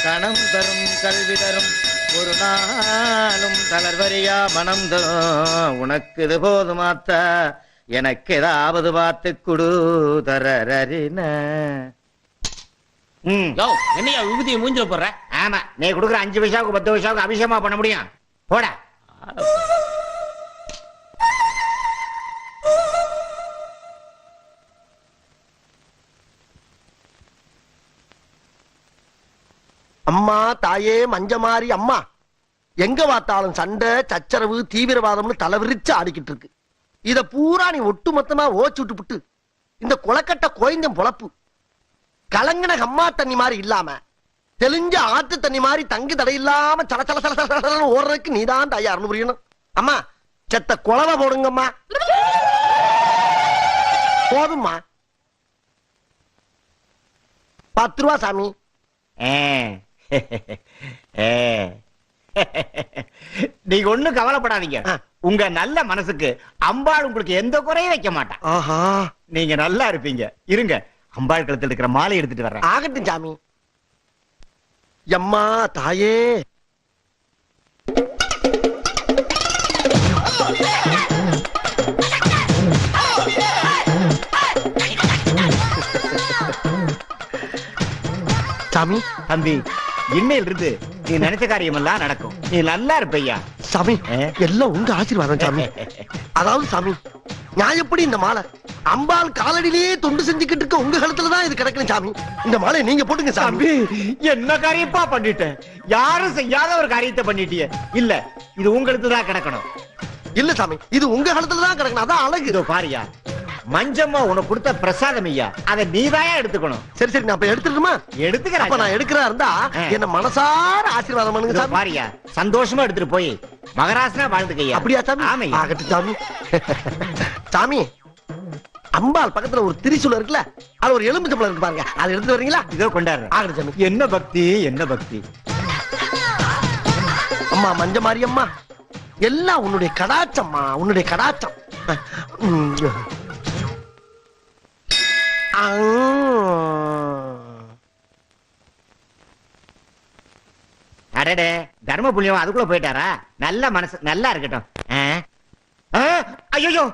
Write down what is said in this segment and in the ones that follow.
கணம் தரும் கல்வி தரும் ஒரு நாளும் தளர்வரியா மனம் தரும் உனக்கு இது போதுமாத்தா எனக்கு ஏதாவது பார்த்து குடு தரறின. என்னையா விபூதியை மூஞ்சில போடுற? ஆமா, நீ கொடுக்குற 5 பைசாவுக்கு 10 பைசாவுக்கு அபிஷேகமா பண்ண முடியும்? போட. அம்மா தாயே மஞ்சமாரி அம்மா, எங்க பார்த்தாலும் சண்டை சச்சரவு தீவிரவாதம்னு தலைவிரிச்சு ஆடிக்கிட்டு இருக்கு. இத பூரா நீ ஒட்டுமொத்தமா ஓச்சு விட்டு இந்த கொலக்கட்ட கோயந்தம் பொழப்பு கலங்கின அம்மா தண்ணி மாதிரி இல்லாம தெளிஞ்ச ஆத்து தண்ணி மாதிரி தங்கு தடை இல்லாம சல சல சல சல ஓடுறதுக்கு நீதான் தயார்னு புரியணும். அம்மா செத்த குழவை போடுங்கம்மா. போதும்மா. 10 ரூபா சாமி. நீங்க ஒண்ணும் கவலைப்படாதீங்க. உங்க நல்ல மனசுக்கு அம்பாள் உங்களுக்கு எந்த குறையும் வைக்க மாட்டான். ஆஹா, நீங்க நல்லா இருப்பீங்க. இருங்க, அம்பாள் கழுத்துல இருக்கிற மாலை எடுத்துட்டு வர்றேன். ஆகட்டும் சாமி. எம்மா தாயே. சாமி. தம்பி, இன்னையில இருந்து நீ நினைச்ச காரியம் எல்லாம் நடக்கும். நீ நல்லா இருப்பையா. சாமி, எல்லாம் உங்க ஆசீர்வாதம் சாமி. அதாவது சாமி, நான் எப்படி இந்த மாலை அம்பாள் காலடியிலேயே தொண்டு செஞ்சுக்கிட்டு இருக்க உங்க கழுத்துலதான் இது கிடக்கணும் சாமி. இந்த மாலை நீங்க போட்டுங்க சாமி. என்ன காரியப்பா பண்ணிட்டேன்? யாரும் செய்யாத ஒரு காரியத்தை பண்ணிட்டிய. இல்ல, இது உங்களுக்கு தான் கிடக்கணும். இல்ல சாமி, இது உங்க கழுத்துலதான் கிடக்கணும். அதான் அழகு. இதோ பாரியா, மஞ்சம்மா உனக்கு கொடுத்த பிரசாதம் ஐயா, அதை நீதாயா எடுத்துக்கணும். சரி சரி, நான் எடுத்துட்டுமா? எடுத்துக்கிறேன். அப்ப நான் எடுக்கிறா இருந்தா என்ன மனசார ஆசீர்வாதம் பண்ணுங்க சாமி. பாரியா, சந்தோஷமா எடுத்துட்டு போய் மகராசனா வாழ்ந்துக்கையா. அப்படியா சாமி? ஆமையா. ஆகட்டும் சாமி. சாமி, அம்பாள் பக்கத்துல ஒரு திரிசூலம் இருக்குல்ல, அது ஒரு எலுமிச்சம்பழம் இருக்கு பாருங்க, அதை எடுத்து வரீங்களா? இதோ கொண்டாடுறேன். ஆகட்டும் சாமி. என்ன பக்தி, என்ன பக்தி. அம்மா மஞ்சமாரி அம்மா, எல்லாம் உன்னுடைய கடாச்சம்மா, உன்னுடைய கடாச்சம். அடடே, தர்ம புண்ணியம் அதுக்குள்ள போயிட்டாரா? நல்ல மனசு நல்லா இருக்கட்டும். ஐயோ,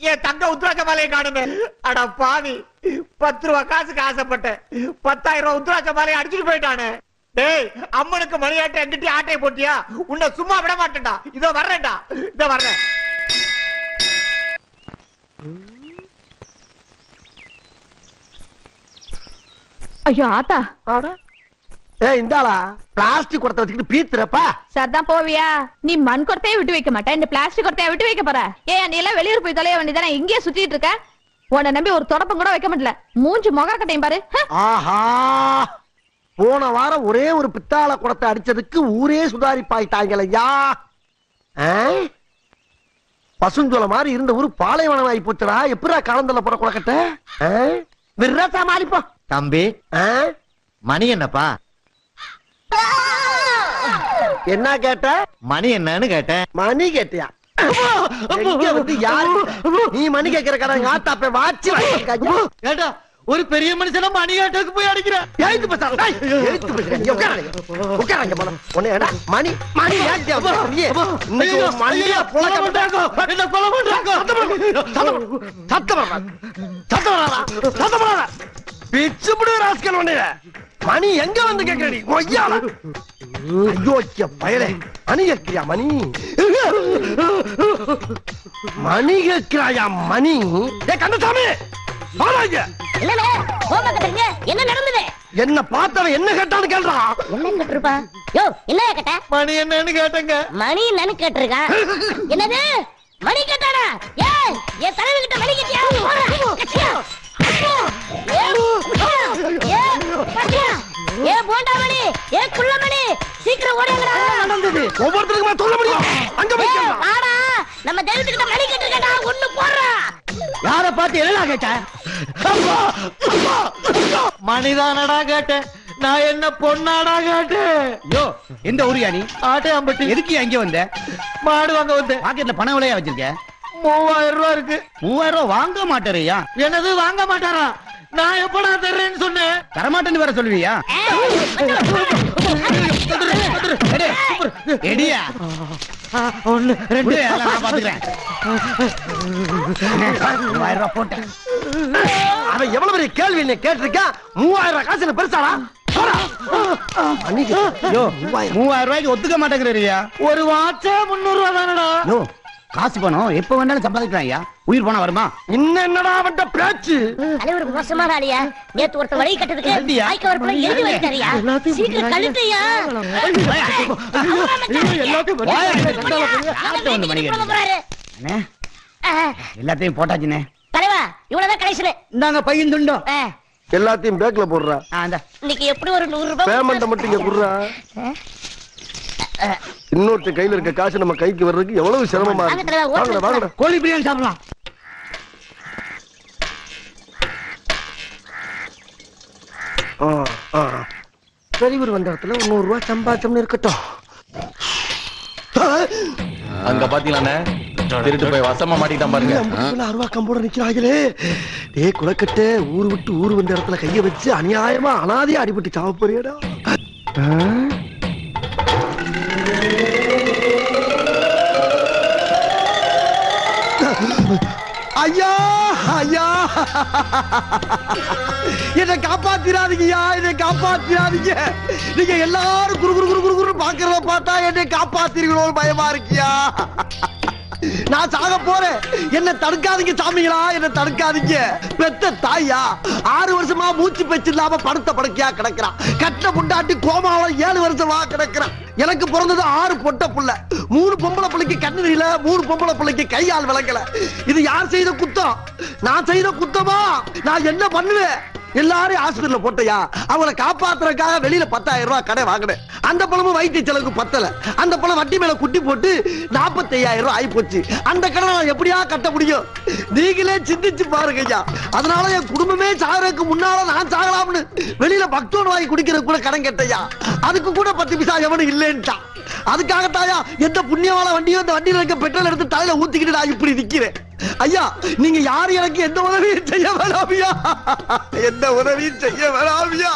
என் தங்க உத்ராட்ச மாலையை காணுமே. அட பாவி, 10 ரூபா காசுக்கு ஆசைப்பட்டேன், 10,000 ரூபாய் உத்ராட்ச மாலையை அடிச்சுட்டு போயிட்டானே. டேய், அம்மனுக்கு மணியாட்டை எங்கிட்ட ஆட்டையை போட்டியா? உன்னை சும்மா விட மாட்டேன்டா. இதோ வர்றேன்டா, இதோ வர்றேன். ஐயோ ஆத்தா, இந்தாளா பிளாஸ்டிக் குடத்தை வச்சுக்கிட்டு பீத்துறப்பா. சரிதான் போவியா? நீ மண் குடத்தையே விட்டு வைக்க மாட்டேன், இந்த பிளாஸ்டிக் குடத்தைய விட்டு வைக்க போற? ஏன் நீ எல்லாம் வெளியூர் போய் தொலைய வேண்டியதானே, இங்கேயே சுத்திட்டு இருக்க? உன்னை நம்பி ஒரு தொடப்பம் கூட வைக்க மாட்டல. மூஞ்சி முக கட்டையும் பாரு. ஆஹா, போன வாரம் ஒரே ஒரு பித்தாள குடத்தை அடிச்சதுக்கு ஊரே சுதாரிப்பாயிட்டாங்களையா. பசுஞ்சோல மாதிரி இருந்த ஊரு பாலைவனம் ஆகி போச்சுடா. எப்படா காலந்தல போற குடக்கட்ட விரா சமாளிப்போம். தம்பி, மணி என்னப்பா? என்ன கேட்ட? மணி என்னன்னு கேட்டேன். மணி கேட்டியா? நீ மணி கேட்கிற கடை ஆத்தாப்ப வாட்சி கேட்டா ஒரு பெரிய மனுஷன மணி கேட்டதுக்கு போய் அடிக்கிறேன். மணி மணி மணி எங்க வந்து கேட்கிறீ? பயலே, மணி கேட்கிறியா? மணி மணி கேட்கிறாயா? மணி கந்தசாமி, என்ன நடந்தது? என்ன பார்த்தவன் என்ன கேட்டான்னு கேள்றா. என்ன கேட்டிருப்பா? யோ, என்ன கேட்ட? மணி என்னன்னு கேட்டங்க. மணி என்னன்னு கேட்டிருக்கா? என்னது மணி கேட்டானா? ஏய், என் தலைவி கிட்ட மணி கேட்டியா? ஏ போண்டா மணி, ஏ குள்ள மணி, சீக்கிரம் ஓடுங்கடா. நடந்தது ஒவ்வொருத்தருக்குமா சொல்ல முடியும். அங்க போய் வாடா, நம்ம தெய்வத்துக்கிட்ட மணி கேட்டிருக்கடா. ஒண்ணு போடுறா. யார பார்த்து என்ன கேட்ட? மணிதானடா கேட்டேன். நான் என்ன பொண்ணாடா கேட்டேன். யோ, எந்த ஊரியா நீ? ஆட்டே அம்பட்டி. எதுக்கு அங்கே வந்த? மாடு வாங்க வந்தேன். பாக்கெட்ல பணம் விலையா வச்சிருக்க? 3000 ரூபாய் இருக்கு. 3000 ரூபாய் வாங்க மாட்டாரையா? என்னது வாங்க மாட்டாரா? நான் எப்படா தர்றேன்னு சொன்னேன்? தரமாட்டேன்னு வேற சொல்லுவியா? எடியா ஒண்ணு ரெண்டு நான் பாத்துக்கிறேன். 3000 ரூபாய் போட்டேன். அவன் எவ்வளவு பெரிய கேள்வி என்ன கேட்டிருக்கான்? 3000 காசு என்ன பெருசாடா? 3000 ரூபாய்க்கு ஒத்துக்க மாட்டேங்கிறீயா? ஒரு வாட்சே 300 ரூபா தானடா. காசு பணம் எப்ப வேணாலும் சம்பாதிக்கலாம் ஐயா. உயிர் போனா வருமா? இன்னும் என்னடா அவன்கிட்ட பேச்சு? தலைவர் மோசமான ஆளியா. நேத்து ஒருத்தர் வழி கட்டதுக்கு கழட்டியா? ஆய்க்க வரப்புல எழுதி வைத்தாரியா. சீக்கிரம் கழுத்தையா. வந்து மணிக்கு அண்ணே, எல்லாத்தையும் போட்டாச்சுண்ணே. தலைவா இவ்வளவுதான் கடைசியில. இந்தாங்க பையன் துண்டோம். எல்லாத்தையும் பேக்ல போடுறா. இன்னைக்கு எப்படி ஒரு 100 ரூபாய் பேமெண்ட் மட்டும் இங்க குடுறா. இன்னொருத்த கையில இருக்க காசு நம்ம கைக்கு வர்றதுக்கு எவ்வளவு சிரமமா வாங்க தலைவா, இருக்கு. வாங்கடா வாங்கடா. கோழி பிரியாணி சாப்பிடலாம். பெரியவர் வந்த இடத்துல 100 ரூபாய் சம்பாத்தியம்னு இருக்கட்டும். அங்க பாத்தீங்களாண்ணே, திருட்டு போய் வசமா மாட்டிட்டான் பாருங்க. 50 ரூபாய் கம்போட நிக்கிறாங்களே. டேய் குலக்கட்டை, ஊரு விட்டு ஊரு வந்த இடத்துல கைய வச்சு அநியாயமா அனாதையா அடிபட்டு சாவ போறியடா. ஐயா ஐயா, என்னை காப்பாத்திராதீங்கய்யா, என்னை காப்பாத்திராதீங்க. நீங்க எல்லாரும் குரு குரு குரு குரு குரு பாக்குறத பார்த்தா என்னை காப்பாத்திருக்கணும் பயமா இருக்கியா. நான் சாக போறேன், என்ன தடுக்காதீங்க சாமிங்களா, என்ன தடுக்காதீங்க. பெத்த தாயா 6 வருஷமா மூச்சு பேச்சு இல்லாம படுத்த படுக்கையா கிடக்கிறான். கட்ட புண்டாட்டி கோமாவில 7 வருஷமா கிடக்கிறான். எனக்கு பிறந்தது 6 பொட்ட புள்ள. 3 பொம்பளை பிள்ளைக்கு கண்ணு இல்ல, 3 பொம்பளை பிள்ளைக்கு கையால் விளங்கல. இது யார் செய்த குத்தம்? நான் செய்த குத்தமா? நான் என்ன பண்ணுவேன்? எல்லாரும் ஆஸ்பத்திரியில போட்டையா, அவங்களை காப்பாத்துறதுக்காக வெளியில 10,000 ரூபாய் கடை வாங்கினேன். அந்த பணமும் வைத்திய செலவுக்கு பத்தல. அந்த பணம் வட்டி மேல குட்டி போட்டு 45,000 ரூபாய் ஆகி போச்சு. அந்த கடை நான் எப்படியா கட்ட முடியும்? நீங்களே சிந்திச்சு பாருங்க ஐயா. அதனால என் குடும்பமே சாகறதுக்கு முன்னால நான் சாகலாம்னு வெளியில பக்தோடு வாங்கி குடிக்கிறது கூட கடன் கேட்டையா. அதுக்கு கூட 10 பைசா எவனும் இல்லைன்ட்டான். அதுக்காகத்தாயா எந்த புண்ணியமான வண்டியோ இந்த வண்டியில இருக்க பெட்ரோல் எடுத்து தலையில ஊத்திக்கிட்டு நான் இப்படி நிக்கிறேன். ஐயா நீங்க யாரு எனக்கு எந்த உதவியும் செய்ய வேணாமியா, எந்த உதவியும் செய்ய வேணாமியா.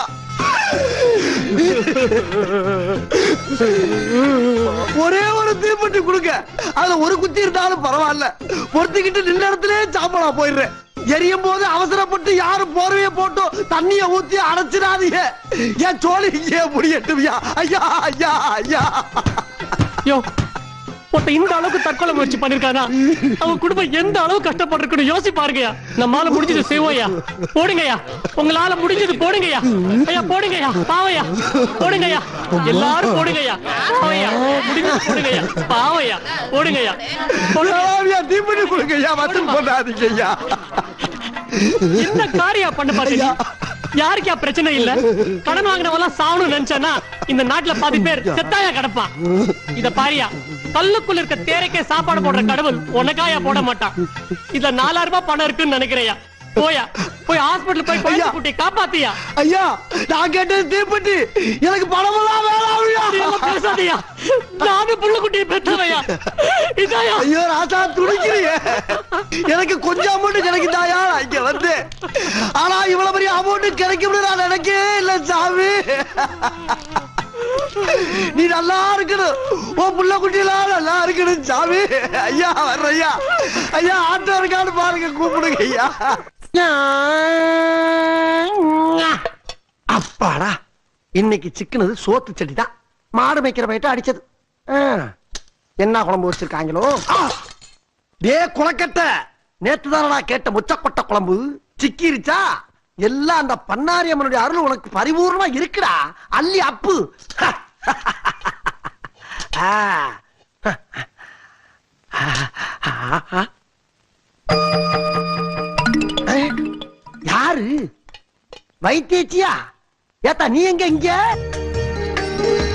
ஒரே ஒரு தீப்பெட்டி கொடுங்க, அதுல ஒரு குத்தி இருந்தாலும் பரவாயில்ல. பொறுத்துக்கிட்டு நின்ற இடத்துல சாம்பலா போயிடுறேன். எரியும் போது அவசரப்பட்டு யாரும் போர்வைய போட்டு தண்ணிய ஊத்தி அடைச்சிடாதீங்க. என் சோழி இங்கே முடியட்டுவியா. ஐயா ஐயா ஐயா. இந்த அளவுக்கு தற்கொலை முயற்சி பண்ணிருக்கானா, அவன் குடும்பம் எந்த அளவு கஷ்டப்பட்டிருக்கணும் யோசி பாருங்கயா. நம்மால முடிஞ்சது செய்வோயா. போடுங்கயா, உங்களால முடிஞ்சது போடுங்கயா. ஐயா போடுங்கயா, பாவையா போடுங்கயா, எல்லாரும் போடுங்கயா. பாவையா முடிஞ்சது போடுங்கயா, பாவையா போடுங்கயா. தீப்பெட்டி கொடுங்கய்யா, மட்டும் போடாதீங்கய்யா. என்ன காரியா பண்ண பாத்தீங்க? யாருக்கா பிரச்சனை இல்ல? கடன் வாங்கினவெல்லாம் சாவணும் நினைச்சானா இந்த நாட்டுல பாதி பேர் செத்தாயா கிடப்பான். இத பாரியா, கல்லுக்குள்ள இருக்க தேரைக்கே சாப்பாடு போடுற கடவுள் உனக்காயா போட மாட்டான். இதுல 4000 ரூபாய் பணம் இருக்குன்னு நினைக்கிறையா? போயா போய் ஹாஸ்பிடல் போய் குழந்தை குட்டி காப்பாத்தியா. ஐயா நான் கேட்டது தீப்பெட்டி, எனக்கு பணமெல்லாம் வேணாம். பேசாதயா, நானும் புள்ள குட்டியை பெற்றவையா. இதாயா ஐயோ ராசா துடிக்கிறீங்க. எனக்கு கொஞ்சம் அமௌண்ட் கிடைக்குதாயா இங்க வந்து. ஆனா இவ்வளவு பெரிய அமௌண்ட் கிடைக்கும்னு நான் நினைக்கவே இல்ல சாமி. நீ நல்லா இருக்கணும், உன் புள்ள குட்டியெல்லாம் நல்லா இருக்கணும் சாமி. ஐயா வர்ற ஐயா, ஐயா ஆட்டோ இருக்கான்னு பாருங்க, கூப்பிடுங்க ஐயா. அப்பாடா, இன்னைக்கு சிக்கனது சோத்து செடி தான். மாடு மேய்க்கிற பயிட்ட அடிச்சது. என்ன குழம்பு வச்சிருக்காங்களோ? டே குளக்கட்ட, நேத்து தானடா கேட்ட முச்சக்கொட்டை குழம்பு சிக்கிருச்சா? எல்லாம் அந்த பண்ணாரி அம்மனுடைய அருள் உனக்கு பரிபூர்ணமா இருக்குடா. அள்ளி அப்பு. யாரு வைத்தியச்சியா? ஏத்தா நீ எங்க இங்க?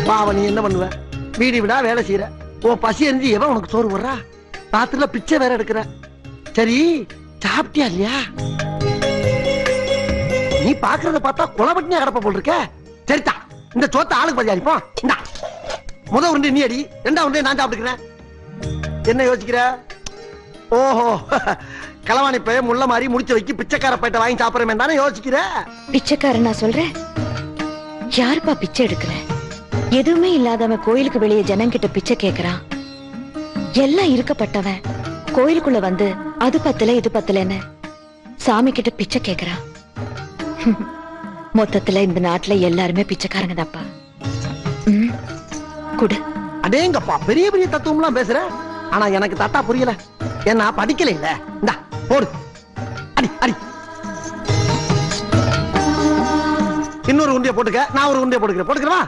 பாவ நீ என்ன பண்ணுவ? வீடு விடா வேலை செய்யற. ஓ பசி எரிஞ்சு எவன் உனக்கு சோறு போடுறா? ராத்திரில பிச்சை வேற எடுக்கிற. சரி சாப்பிட்டியா இல்லையா? நீ பாக்குறத பார்த்தா குளப்பட்டினே கடப்ப போல் இருக்க. சரிதா, இந்த சோத்த ஆளுக்கு பதி அடிப்போம். இந்தா முத உருண்டை நீ அடி, 2ஆவது உருண்டை நான் சாப்பிட்டுக்கிறேன். என்ன யோசிக்கிற? ஓஹோ களவாணி பைய முள்ள மாதிரி முடிச்சு வைக்கி பிச்சைக்கார பையிட்ட வாங்கி சாப்பிடுறமே தானே யோசிக்கிற. பிச்சைக்காரன் நான் சொல்றேன். யாருப்பா பிச்சை எடுக்கிற? எதுவுமே இல்லாதவன் கோயிலுக்கு வெளியே ஜனங்கிட்ட பிச்சை கேக்குறான். எல்லாம் இருக்கப்பட்டவன் கோயிலுக்குள்ள வந்து அது பத்தல இது பத்தலன்னு சாமி கிட்ட பிச்சை கேக்குறான். மொத்தத்துல இந்த நாட்டுல எல்லாருமே பிச்சைக்காரங்க தான்ப்பா. குடு. அடேங்கப்பா, பெரிய பெரிய தத்துவம் எல்லாம் பேசுற. ஆனா எனக்கு தட்டா புரியல. ஏன்னா படிக்கல இல்ல. இந்தா போடு, அடி அடி. இன்னொரு உண்டிய போட்டுக்க, நான் ஒரு உண்டிய போட்டுக்கிறேன். போட்டுக்கிறவா?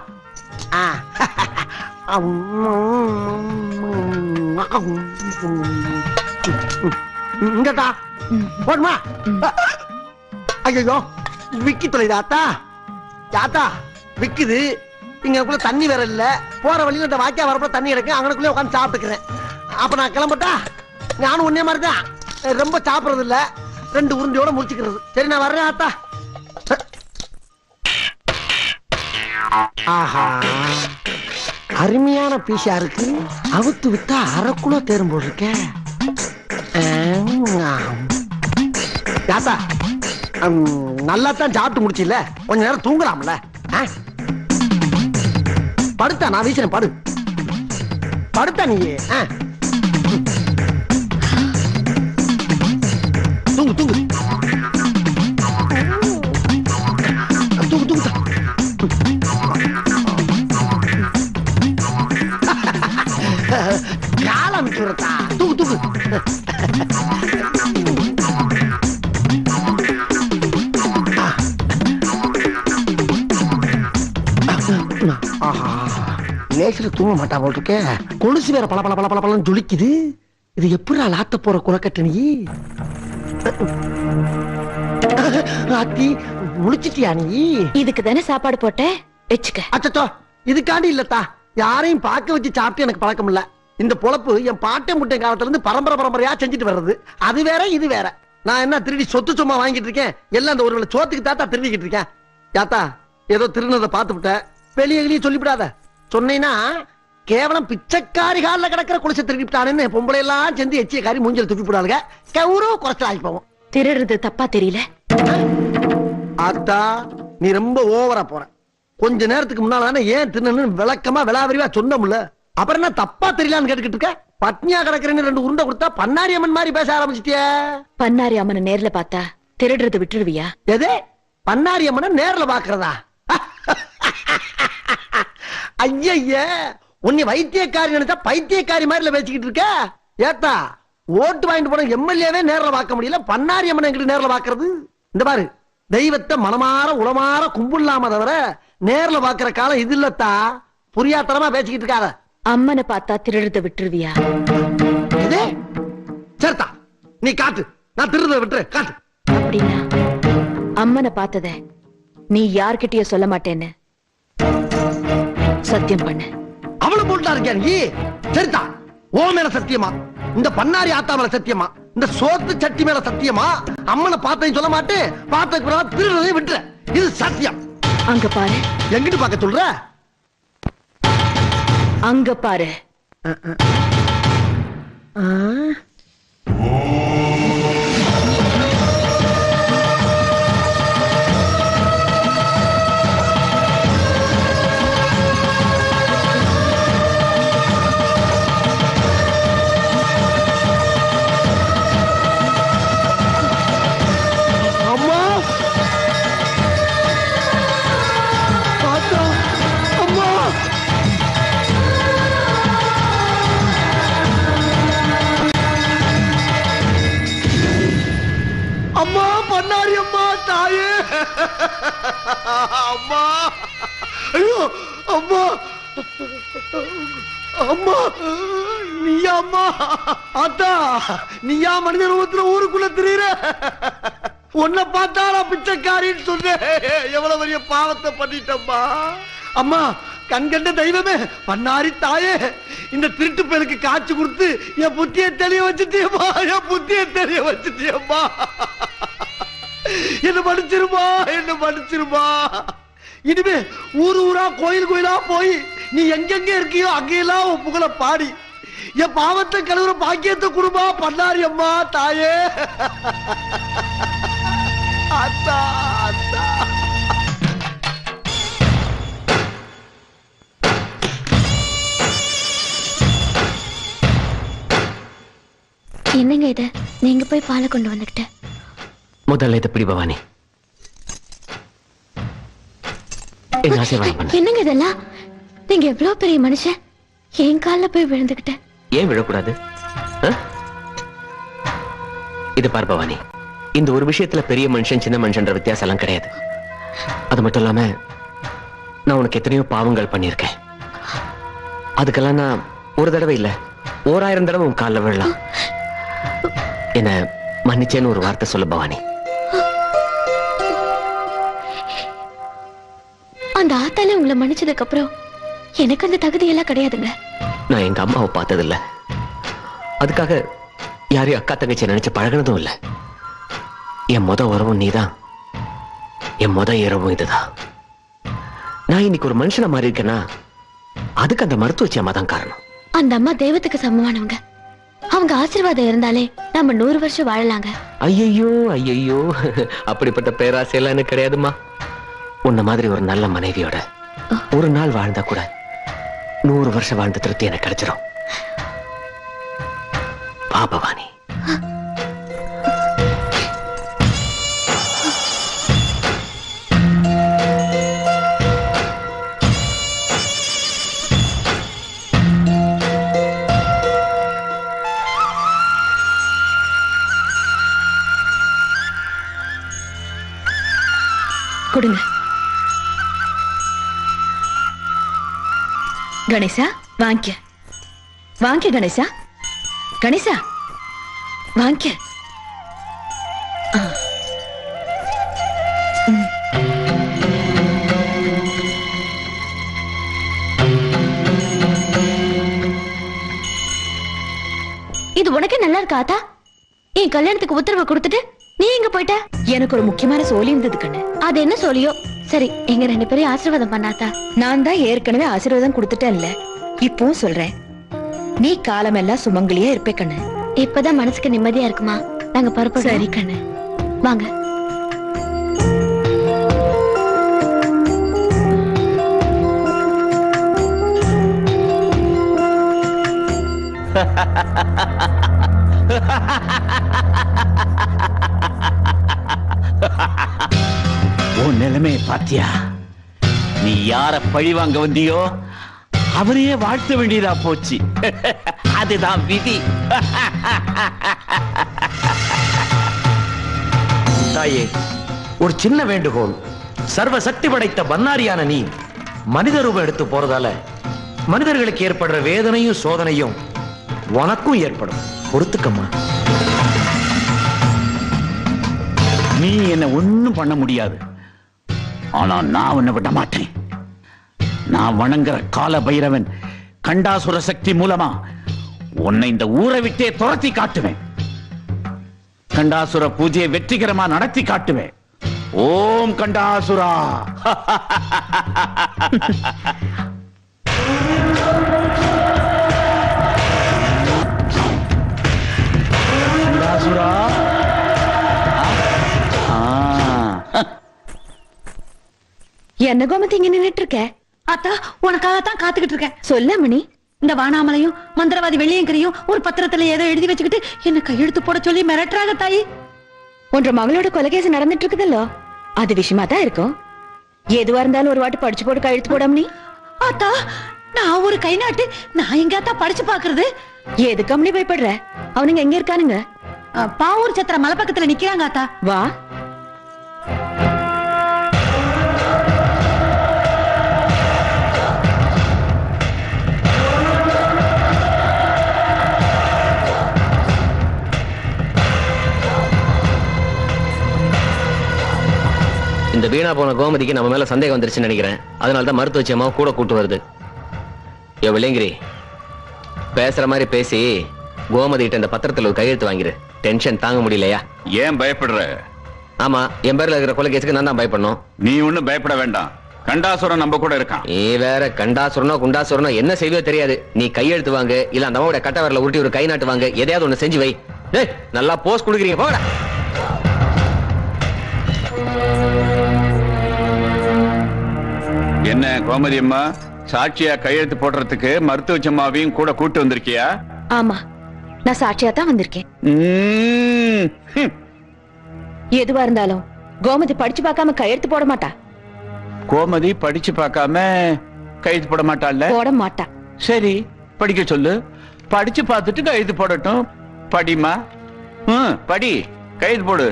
இங்கடா போடுமா? ஐயோ விக்கி தொலைதா ஆத்தா. யாத்தா விக்குது. இங்கக்குள்ள தண்ணி வேற இல்ல. போற வழியில இந்த வாக்கியா வரப்ப தண்ணி எடுக்க அங்கனக்குள்ளே உட்காந்து சாப்பிட்டுக்கிறேன். அப்ப நான் கிளம்பட்டா? நானும் ஒன்னே மாதிரி தான், ரொம்ப சாப்பிடுறது இல்ல. 2 உருண்டையோட முடிச்சுக்கிறது. சரி நான் வர்றேன் ஆத்தா. ஆஹா, அருமையான பீஸா இருக்கு. அவுத்து வித்தா 1/2 கிலோ தேரும் போல் இருக்க. யாத்தா நல்லா தான் சாப்பிட்டு முடிச்சில்ல, கொஞ்ச நேரம் தூங்கலாம்ல. படுத்தா நான் வீசுறேன். படு படுத்தா நீ. தூங்கு தூங்கு தூங்கு தூங்கு. காலம் சுரத்தா. தூங்கு தூங்கு. லேசில தூங்க மாட்டா போல் இருக்க. கொலுசு வேற பல பல பல பல பலன்னு ஜொலிக்குது. இது எப்படி லாத்த போற குலக்கட்டு நீ? ஆத்தி முழிச்சிட்டியா நீ? இதுக்கு தானே சாப்பாடு போட்டேன், வச்சுக்க. அச்சோ, இதுக்காண்டி இல்லத்தா. யாரையும் பார்க்க வச்சு சாப்பிட்டு எனக்கு பழக்கம் இல்ல. இந்த பொழப்பு என் பாட்டை முட்டை காலத்துல இருந்து பரம்பரை பரம்பரையா செஞ்சுட்டு வர்றது. அது வேற இது வேற. நான் என்ன திருடி சொத்து சும்மா வாங்கிட்டு இருக்கேன்? எல்லாம் அந்த ஒரு சோத்துக்கு தாத்தா திருடிக்கிட்டு இருக்கேன். யாத்தா ஏதோ திருநதை பார்த்து விட்ட, வெளியே சொல்லிவிடாத. சொன்னீங்கன்னா கேவலம் பிச்சைக்காரி காலில் கிடக்கிற குளிச்ச திருடிவிட்டானு பொம்பளை எல்லாம் சேர்ந்து எச்சிய காரி மூஞ்சல் துப்பி போடாளுங்க. கௌரவ குறைச்சல் ஆகி போவோம். திருடுறது தப்பா தெரியல. அத்தா நீ ரொம்ப ஓவரா போற. கொஞ்ச நேரத்துக்கு முன்னால தானே ஏன் தின்னு விளக்கமா விளாவரிவா சொன்னோம்ல. அப்புறம் என்ன தப்பா தெரியலான்னு கேட்டுக்கிட்டு இருக்க? பட்னியா கிடக்குறேன்னு 2 உருண்டை கொடுத்தா பன்னாரி அம்மன் மாதிரி பேச ஆரம்பிச்சிட்டிய. பன்னாரி அம்மனை நேர்ல பார்த்தா திருடுறது விட்டுருவியா? எது பன்னாரி அம்மனை நேர்ல பாக்குறதா? ஐய, உன்னை வைத்தியக்காரி நினைச்சா பைத்தியக்காரி மாதிரி பேசிக்கிட்டு இருக்க. ஏத்தா ஓட்டு வாங்கிட்டு போன எம்எல்ஏவே நேர்ல பார்க்க முடியல, பன்னாரி அம்மனை எங்கிட்ட நேர்ல பாக்குறது? இந்த பாரு, தெய்வத்தை மனமாற உளமாற கும்பிடலாம தவிர நேர்ல பாக்குற காலம் இது இல்லத்தா. புரியாத்தனமா பேசிக்கிட்டு இருக்காத. அம்மனை பார்த்தா திருடுறத விட்டுருவியா? சரிதா, நீ காட்டு. நான் திருடுறத விட்டுரு, காட்டு. அப்படின்னா அம்மனை பார்த்தத நீ யார்கிட்டயும் சொல்ல மாட்டேன்னு சத்தியம் பண்ணு. அவளை போட்டா இருக்கியா நீ? சரிதா, ஓ மேல சத்தியமா, இந்த பன்னாரி ஆத்தா மேல சத்தியமா, இந்த சோத்து சட்டி மேல சத்தியமா, அம்மனை பார்த்தேன்னு சொல்ல மாட்டேன். பார்த்ததுக்கு பிறகு திருடுறதையும் விட்டுற. இது சத்தியம். அங்க பாரு. எங்கிட்டு பார்க்க சொல்ற? அங்க பாரு. அம்மா பார்த்தா, அம்மா அம்மா பண்ணாரி அம்மா தாயே. அம்மா ஐயோ அம்மா அம்மா நீயா? அம்மா அத்தா நீயா மனித ரூபத்துல ஊருக்குள்ள திரியிற? உன்னை பார்த்தா நான் பிச்சைக்காரின்னு சொன்னேன். எவ்வளவு பெரிய பாவத்தை பண்ணிட்டம்மா. அம்மா கண்கண்ட தெய்வமே, பண்ணாரி தாயே, இந்த திருட்டு பேருக்கு காட்சி கொடுத்து என் புத்தியை தெளிய வச்சுட்டியம்மா. என் புத்தியை தெளிய வச்சுட்டியம்மா. என்ன மன்னிச்சிருமா, என்ன மன்னிச்சிருமா. இனிமே ஊர் ஊரா கோயில் கோயிலா போய் நீ எங்கெங்க இருக்கியோ அங்கெல்லாம் உன் புகழ பாடி என் பாவத்தை கழுவுற பாக்கியத்தை குடும்பா பண்ணாரி அம்மா தாயே. அத்தா அத்தா. என்னங்க இது? நீங்க போய் பாலை கொண்டு வந்துகிட்ட. முதல்ல இதை பிடி பவானி. என் ஆசீர்வாதம் பண்ணு. என்னங்க இதெல்லாம்? நீங்க எவ்வளவு பெரிய மனுஷன், என் கால்ல போய் விழுந்துகிட்ட. ஏன் விழக்கூடாது? இது பார் பவானி, இந்த ஒரு விஷயத்துல பெரிய மனுஷன் சின்ன மனுஷன்ற வித்தியாசம் எல்லாம் கிடையாது. அது மட்டும் இல்லாம நான் உனக்கு எத்தனையோ பாவங்கள் பண்ணியிருக்கேன். அதுக்கெல்லாம் நான் ஒரு தடவை இல்ல 1000 தடவை உன் காலில் விழலாம். என்ன மன்னிச்சேன்னு ஒரு வார்த்தை சொல்லு பவானி. அந்த ஆத்தால உங்களை மன்னிச்சதுக்கு அப்புறம் எனக்கு அந்த தகுதி எல்லாம் கிடையாதுங்க. நான் எங்க அம்மாவை பார்த்ததில்ல, அதுக்காக யாரையும் அக்கா தங்கச்சி நினைச்சு பழகினதும் இல்ல. என் முத உறவும் நீதான், என் முத இரவும் இதுதான். நான் இன்னைக்கு ஒரு மனுஷனை மாறி இருக்கேன்னா அதுக்கு அந்த மருத்துவச்சி அம்மா தான் காரணம். அந்த அம்மா தெய்வத்துக்கு சமமானவங்க. அவங்க ஆசீர்வாதம் இருந்தாலே நம்ம 100 வருஷம் வாழலாங்க. ஐயோ ஐயோ, அப்படிப்பட்ட பேராசையெல்லாம் எனக்கு கிடையாதுமா. உன்ன மாதிரி ஒரு நல்ல மனைவியோட ஒரு நாள் வாழ்ந்தா கூட 100 வருஷம் வாழ்ந்த திருப்தி எனக்கு கிடைச்சிடும். வா பவானி. கொடுங்க. கணேசா வாங்க, வாங்க கணேசா, கணேசா வாங்க. இது உனக்கு நல்லா இருக்கா ஆத்தா? என் கல்யாணத்துக்கு உத்தரவு கொடுத்துட்டு நீ எங்க போயிட்ட? எனக்கு ஒரு முக்கியமான சோலி இருந்தது கண்ணு. அது என்ன சொல்லியோ சரி, எங்க 2 பேரையும் ஆசீர்வாதம் பண்ணாத்தா. நான் தான் ஏற்கனவே ஆசீர்வாதம் கொடுத்துட்டேன்ல, இப்பவும் சொல்றேன், நீ காலமெல்லாம் சுமங்கலியா இருப்பே கண்ணு. இப்பதான் மனசுக்கு நிம்மதியா இருக்குமா? நாங்க பரப்பு. சரி கண்ணு, வாங்க. உன் நிலைமை பாத்தியா? நீ யார பழி வாங்க வந்தியோ அவரையே வாழ்த்த வேண்டியதா போச்சு. அதுதான் விதி. தாயே, ஒரு சின்ன வேண்டுகோள். சர்வ சக்தி படைத்த பன்னாரியான நீ மனித ரூபம் எடுத்து போறதால மனிதர்களுக்கு ஏற்படுற வேதனையும் சோதனையும் உனக்கும் ஏற்படும். பொறுத்துக்கம்மா. நீ என்ன ஒண்ணும் பண்ண முடியாது. ஆனா நான் உன்னை விட மாட்டேன். நான் வணங்குற கால பைரவன் கண்டாசுர சக்தி மூலமா உன்னை இந்த ஊரை விட்டே துரத்தி காட்டுவேன். கண்டாசுர பூஜையை வெற்றிகரமா நடத்தி காட்டுவேன். ஓம் கண்டாசுரா. கண்டாசுரா. என்ன கோமதி இங்க நின்னுட்டு இருக்க? அத்தா, உனக்காகத்தான் காத்துக்கிட்டு இருக்கேன். சொல்ல மணி. இந்த வானாமலையும் மந்திரவாதி வெள்ளியங்கரையும் ஒரு பத்திரத்துல ஏதோ எழுதி வச்சுக்கிட்டு என்ன கையெழுத்து போட சொல்லி மிரட்டுறாங்க தாயி. உன்ற மகளோட கொலைகேசு நடந்துட்டு இருக்குதல்லோ, அது விஷயமா தான் இருக்கும். எதுவா இருந்தாலும் ஒரு வாட்டி படிச்சு போட்டு கையெழுத்து போடாம நீ. அத்தா, நான் ஒரு கை நாட்டு, நான் எங்காத்தா படிச்சு பாக்குறது? எதுக்கு அம்மனி பயப்படுற? அவனுங்க எங்க இருக்கானுங்க? பாவூர் சத்திர மலை பக்கத்துல நிக்கிறாங்க அத்தா. வா. இந்த வீணா போன கோமதிக்கு நம்ம மேல சந்தேகம் வந்துருச்சுன்னு நினைக்கிறேன். அதனாலதான் மருத்துவச்சி அம்மாவை கூட கூட்டு வருது. யோ விளையங்கிரி, பேசுற மாதிரி பேசி கோமதி கிட்ட இந்த பத்திரத்துல ஒரு கையெழுத்து வாங்கிரு. டென்ஷன் தாங்க முடியலையா? ஏன் பயப்படுற? ஆமா, என் பேர்ல இருக்கிற கொலைகேசுக்கு நான் தான் பயப்படணும். நீ ஒண்ணும் பயப்பட வேண்டாம். கண்டாசுரம் நம்ம கூட இருக்கான். நீ வேற கண்டாசுரனோ குண்டாசுரனோ என்ன செய்வோ தெரியாது. நீ கையெழுத்து வாங்க, இல்ல அந்த அம்மாவோட கட்ட வரல உருட்டி ஒரு கை நாட்டு வாங்க, எதையாவது ஒண்ணு செஞ்சு வை. ஏய், நல்லா போஸ் குடுக்குறீங்க, போடா. என்ன கோமதி அம்மா, சாட்சியா கையெழுத்து போடுறதுக்கு மருத்துவச்சம்மாவையும் கூட கூட்டு வந்திருக்கியா? ஆமா, நான் சாட்சியா தான் வந்திருக்கேன். எதுவா இருந்தாலும் கோமதி படிச்சு பார்க்காம கையெழுத்து போட மாட்டா. கோமதி படிச்சு பார்க்காம கையெழுத்து போட மாட்டாள்ல? போட மாட்டா. சரி, படிக்க சொல்லு. படிச்சு பார்த்துட்டு கையெழுத்து போடட்டும். படிமா, படி, கையெழுத்து போடு.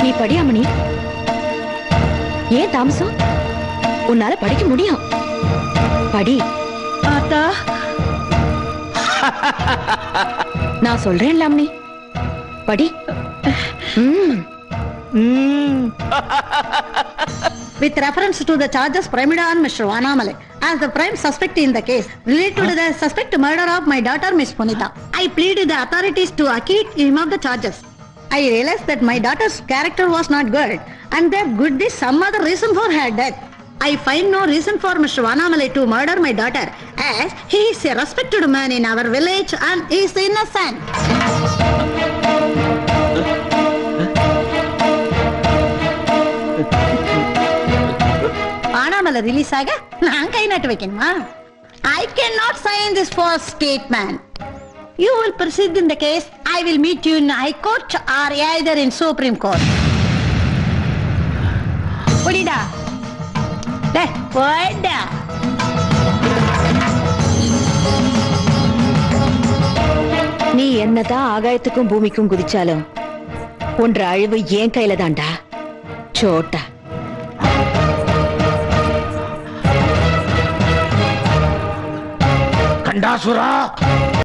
நீ படியாமணி, ஏன் தாமசம்? உன்னால படிக்க முடியும், படி. ஆத்தா, நான் சொல்றேன் லாம்னி, படி. with reference to the charges framed on Mr. Vanamalai as the prime suspect in the case related to the suspect murder of my daughter Miss Punita, I plead with the authorities to acquit him of the charges. I realized that my daughter's character was not good and there could be some other reason for her death. I find no reason for Mr. Vanamalai to murder my daughter as he is a respected man in our village and is innocent. Vanamalai release ஆக நான் கை நாட்டு வைக்கணுமா? I cannot sign this false statement. You will proceed in the case. I will meet you in High Court or either in Supreme Court. போடிடா. டேய், போடா. நீ என்னதான் ஆகாயத்துக்கும் பூமிக்கும் குதிச்சாலும் ஒன்ற அழிவு ஏன் கையில தான்டா சோட்டா. கண்டாசுரா,